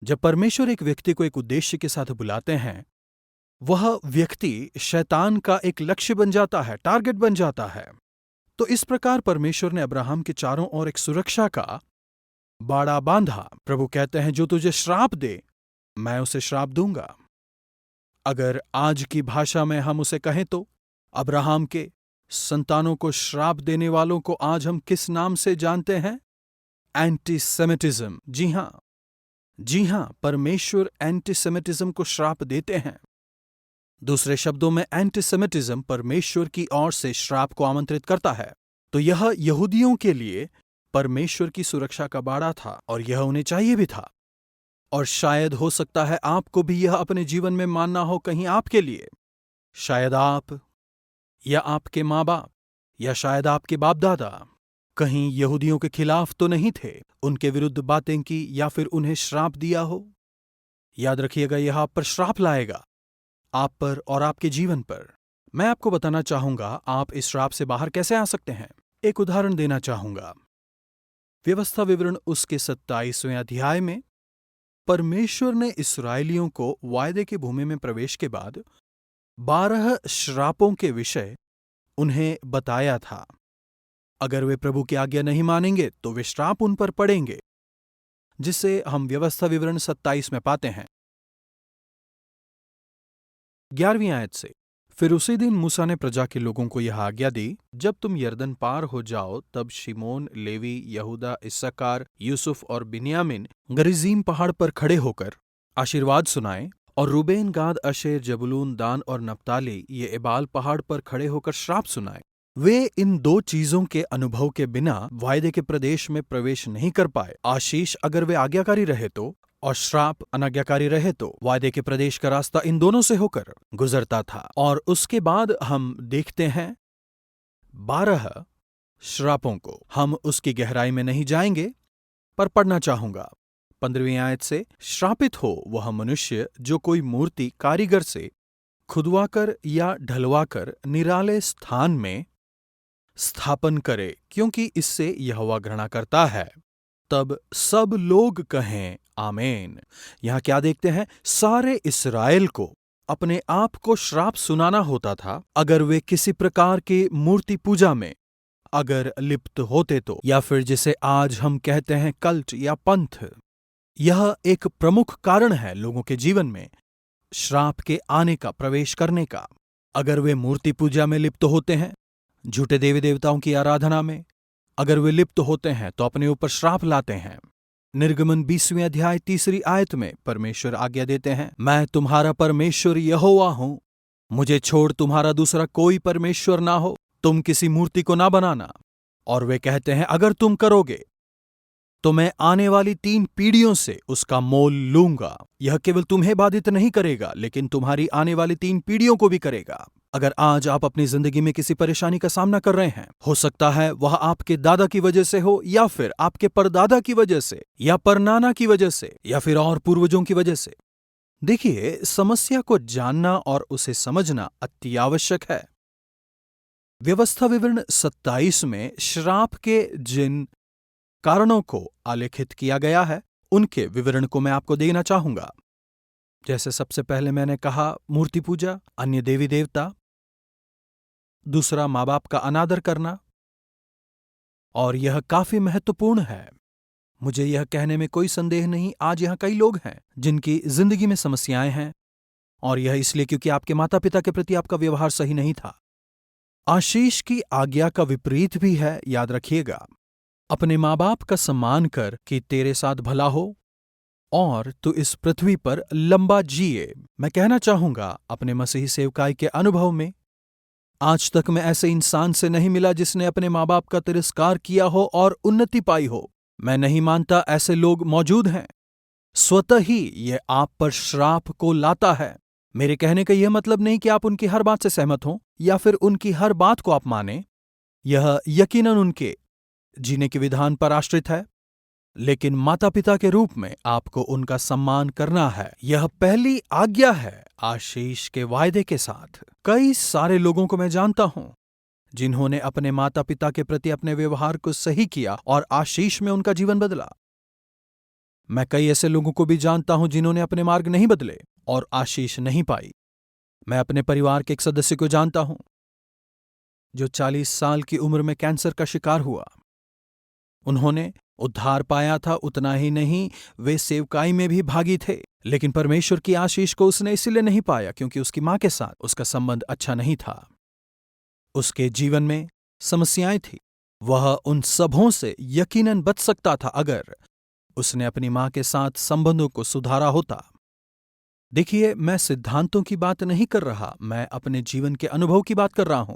जब परमेश्वर एक व्यक्ति को एक उद्देश्य के साथ बुलाते हैं, वह व्यक्ति शैतान का एक लक्ष्य बन जाता है, टारगेट बन जाता है। तो इस प्रकार परमेश्वर ने अब्राहम के चारों ओर एक सुरक्षा का बाड़ा बांधा। प्रभु कहते हैं, जो तुझे श्राप दे मैं उसे श्राप दूंगा। अगर आज की भाषा में हम उसे कहें तो अब्राहम के संतानों को श्राप देने वालों को आज हम किस नाम से जानते हैं? एंटीसेमिटिज्म। जी हां, परमेश्वर एंटीसेमिटिज्म को श्राप देते हैं। दूसरे शब्दों में, एंटीसेमिटिज्म परमेश्वर की ओर से श्राप को आमंत्रित करता है। तो यह यहूदियों के लिए परमेश्वर की सुरक्षा का बाड़ा था, और यह उन्हें चाहिए भी था। और शायद हो सकता है आपको भी यह अपने जीवन में मानना हो, कहीं आपके लिए, शायद आप या आपके माँ बाप या शायद आपके बाप दादा कहीं यहूदियों के खिलाफ तो नहीं थे, उनके विरुद्ध बातें की या फिर उन्हें श्राप दिया हो। याद रखिएगा, यह आप पर श्राप लाएगा, आप पर और आपके जीवन पर। मैं आपको बताना चाहूंगा आप इस श्राप से बाहर कैसे आ सकते हैं। एक उदाहरण देना चाहूंगा। व्यवस्था विवरण उसके 27वें अध्याय में परमेश्वर ने इस्राएलियों को वायदे की भूमि में प्रवेश के बाद 12 श्रापों के विषय उन्हें बताया था। अगर वे प्रभु की आज्ञा नहीं मानेंगे तो वे श्राप उन पर पड़ेंगे, जिसे हम व्यवस्था विवरण 27 में पाते हैं। 11वीं आयत से, फिर उसी दिन मूसा ने प्रजा के लोगों को यह आज्ञा दी, जब तुम यरदन पार हो जाओ तब शिमोन, लेवी, यहूदा, इस्साकार, यूसुफ और बिन्यामिन गरिजीम पहाड़ पर खड़े होकर आशीर्वाद सुनाएं, और रूबेन, गाद, अशेर, जबूलून, दान और नप्ताली ये एबाल पहाड़ पर खड़े होकर श्राप सुनाएं। वे इन 2 चीजों के अनुभव के बिना वायदे के प्रदेश में प्रवेश नहीं कर पाए। आशीष अगर वे आज्ञाकारी रहे तो, और श्राप अनाज्ञाकारी रहे तो। वायदे के प्रदेश का रास्ता इन दोनों से होकर गुजरता था। और उसके बाद हम देखते हैं 12 श्रापों को। हम उसकी गहराई में नहीं जाएंगे, पर पढ़ना चाहूंगा 15वीं आयत से, श्रापित हो वह मनुष्य जो कोई मूर्ति कारीगर से खुदवाकर या ढलवाकर निराले स्थान में स्थापन करे, क्योंकि इससे यहोवा घृणा करता है। तब सब लोग कहें आमीन। यहां क्या देखते हैं? सारे इस्राएल को अपने आप को श्राप सुनाना होता था अगर वे किसी प्रकार की मूर्ति पूजा में अगर लिप्त होते तो, या फिर जिसे आज हम कहते हैं कल्ट या पंथ। यह एक प्रमुख कारण है लोगों के जीवन में श्राप के आने का, प्रवेश करने का। अगर वे मूर्ति पूजा में लिप्त होते हैं, झूठे देवी देवताओं की आराधना में अगर वे लिप्त होते हैं, तो अपने ऊपर श्राप लाते हैं। निर्गमन 20वें अध्याय 3री आयत में परमेश्वर आज्ञा देते हैं, मैं तुम्हारा परमेश्वर यहोवा हूं, मुझे छोड़ तुम्हारा दूसरा कोई परमेश्वर ना हो, तुम किसी मूर्ति को ना बनाना। और वे कहते हैं, अगर तुम करोगे तो मैं आने वाली 3 पीढ़ियों से उसका मोल लूंगा। यह केवल तुम्हें बाधित नहीं करेगा, लेकिन तुम्हारी आने वाली 3 पीढ़ियों को भी करेगा। अगर आज आप अपनी जिंदगी में किसी परेशानी का सामना कर रहे हैं, हो सकता है वह आपके दादा की वजह से हो, या फिर आपके परदादा की वजह से, या परनाना की वजह से, या फिर और पूर्वजों की वजह से। देखिए, समस्या को जानना और उसे समझना अति आवश्यक है। व्यवस्था विवरण 27 में श्राप के जिन कारणों को आलेखित किया गया है, उनके विवरण को मैं आपको देना चाहूंगा। जैसे सबसे पहले मैंने कहा, मूर्ति पूजा, अन्य देवी देवता। दूसरा, माँ बाप का अनादर करना। और यह काफी महत्वपूर्ण है। मुझे यह कहने में कोई संदेह नहीं, आज यहां कई लोग हैं जिनकी जिंदगी में समस्याएं हैं, और यह इसलिए क्योंकि आपके माता पिता के प्रति आपका व्यवहार सही नहीं था। आशीष की आज्ञा का विपरीत भी है, याद रखिएगा। अपने माँ बाप का सम्मान कर कि तेरे साथ भला हो और तू इस पृथ्वी पर लंबा जिए। मैं कहना चाहूंगा, अपने मसीही सेवकाई के अनुभव में आज तक मैं ऐसे इंसान से नहीं मिला जिसने अपने माँ बाप का तिरस्कार किया हो और उन्नति पाई हो। मैं नहीं मानता ऐसे लोग मौजूद हैं। स्वतः ही यह आप पर श्राप को लाता है। मेरे कहने का यह मतलब नहीं कि आप उनकी हर बात से सहमत हों या फिर उनकी हर बात को आप मानें। यह यकीनन उनके जीने के विधान पर आश्रित है, लेकिन माता पिता के रूप में आपको उनका सम्मान करना है। यह पहली आज्ञा है आशीष के वायदे के साथ। कई सारे लोगों को मैं जानता हूं जिन्होंने अपने माता पिता के प्रति अपने व्यवहार को सही किया और आशीष में उनका जीवन बदला। मैं कई ऐसे लोगों को भी जानता हूं जिन्होंने अपने मार्ग नहीं बदले और आशीष नहीं पाई। मैं अपने परिवार के एक सदस्य को जानता हूं जो 40 साल की उम्र में कैंसर का शिकार हुआ। उन्होंने उद्धार पाया था, उतना ही नहीं, वे सेवकाई में भी भागी थे, लेकिन परमेश्वर की आशीष को उसने इसलिए नहीं पाया क्योंकि उसकी मां के साथ उसका संबंध अच्छा नहीं था। उसके जीवन में समस्याएं थी। वह उन सबों से यकीनन बच सकता था अगर उसने अपनी मां के साथ संबंधों को सुधारा होता। देखिए, मैं सिद्धांतों की बात नहीं कर रहा, मैं अपने जीवन के अनुभव की बात कर रहा हूं।